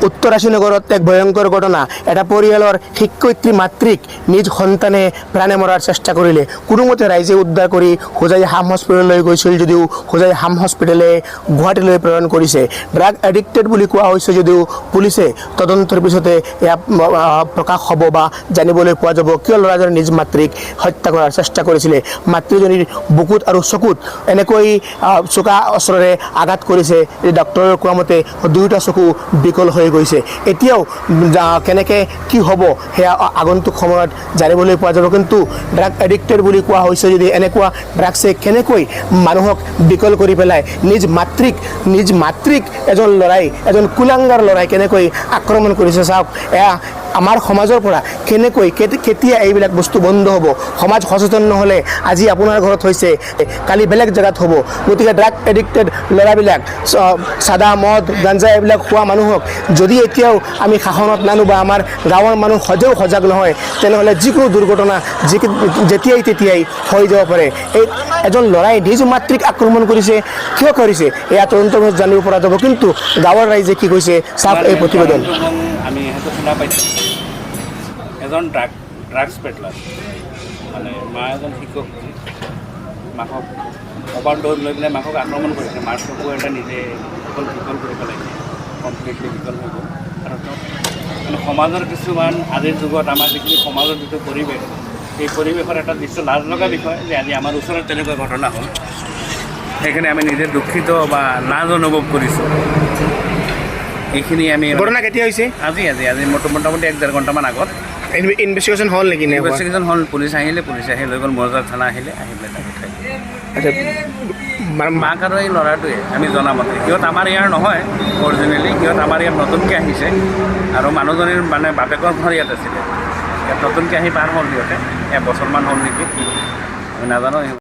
উত্তৰাশীনগৰত এক ভয়ংকৰ ঘটনা এটা পৰিয়ালৰ শিক্ষয়িত্ৰী মাতৃক নিজ সন্তানে প্ৰাণে মৰাৰ চেষ্টা কৰিলে কোনোমতে ৰাইজে উদ্ধাৰ কৰি হোজাই হাম হস্পিটেললৈ গৈছিল যদিও হোজাই হাম হস্পিটেলে গুৱাহাটীলৈ প্ৰেৰণ কৰিছে ড্ৰাগ এডিক্টেড বুলি কোৱা হৈছে যদিও পুলিচে তদন্তৰ পিছতে এয়া প্ৰকাশ হ'ব বা জানিবলৈ পোৱা যাব কিয় ল'ৰাজনে নিজ মাতৃক হত্যা কৰাৰ চেষ্টা কৰিছিলে মাতৃজনীৰ বুকুত আৰু চকুত এনেকৈ চোকা অস্ত্ৰৰে আঘাত কৰিছে ডক্টৰৰ কোৱা মতে দুয়োটা চকু বিকল হৈ গৈছে এতিয়াও কেনেকৈ কি হ'ব সেয়া আগন্তুক সময়ত জানিবলৈ পোৱা যাব কিন্তু ড্ৰাগ এডিক্টেড বুলি কোৱা হৈছে যদি এনেকুৱা ড্ৰাগছে কেনেকৈ মানুহক বিকল কৰি পেলাই নিজ মাতৃক এজন ল'ৰাই এজন কুলাংগাৰ ল'ৰাই কেনেকৈ আক্ৰমণ কৰিছে চাওক এয়া আমাৰ সমাজৰ পৰা কেনেকৈ কেতিয়া এইবিলাক বস্তু বন্ধ হ'ব সমাজ সচেতন নহ'লে আজি আপোনাৰ ঘৰত হৈছে কালি বেলেগ জেগাত হ'ব গতিকে ড্ৰাগ এডিক্টেড ল'ৰাবিলাক চাদা মদ গাঞ্জা এইবিলাক খোৱা মানুহক যদি এতিয়াও আমি শাসনত নানো বা আমাৰ গাঁৱৰ মানুহ সজেও সজাগ নহয় তেনেহ'লে যিকোনো দুৰ্ঘটনা যেতিয়াই তেতিয়াই হৈ যাব পাৰে এই এজন ল'ৰাই নিজ মাতৃক আক্ৰমণ কৰিছে কিয় কৰিছে এয়া তদন্তৰ পিছত জানিব পৰা যাব কিন্তু গাঁৱৰ ৰাইজে কি কৈছে চাওক এই প্ৰতিবেদন আমি সেইটো শুনা পাইছোঁ এজন ড্ৰাগছ পেডলাৰ মানে মা এজন শিক্ষক মাকক অভাৰড'জ লৈ পেলাই মাকক আক্ৰমণ কৰিছে মাৰ চকু এটা নিজে বিকল কৰি পেলাইছে কমপ্লিটলি বিকল হৈ গ'ল আৰু মানে সমাজৰ কিছুমান আজিৰ যুগত আমাৰ যিখিনি সমাজৰ যিটো পৰিৱেশ সেই পৰিৱেশৰ এটা দৃশ্য লাজ লগা বিষয় যে আজি আমাৰ ওচৰত তেনেকুৱা ঘটনা হ'ল সেইখিনি আমি নিজে দুখিত বা লাজ অনুভৱ কৰিছোঁ এইখিনি আমি ঘটনা কেতিয়া হৈছে আজি মোটামুটি 1-1.5 ঘণ্টামান আগত ইনভেষ্টিগেশ্যন হ'ল নেকি ইনভেষ্টিগেশ্যন হ'ল পুলিচ আহি লৈ গ'ল মৌজাৰ থানা আহি পেলাই তাক উঠাই আচ্ছা মাক আৰু এই ল'ৰাটোৱে আমি জনামতে সিহঁত আমাৰ ইয়াৰ নহয় অৰিজিনেলি সিহঁত আমাৰ ইয়াত নতুনকৈ আহিছে আৰু মানুহজনীৰ মানে বাপেকৰ ঘৰ ইয়াত আছিলে ইয়াত নতুনকৈ আহি পাৰ হ'ল সিহঁতে এবছৰমান হ'ল নেকি আমি নাজানো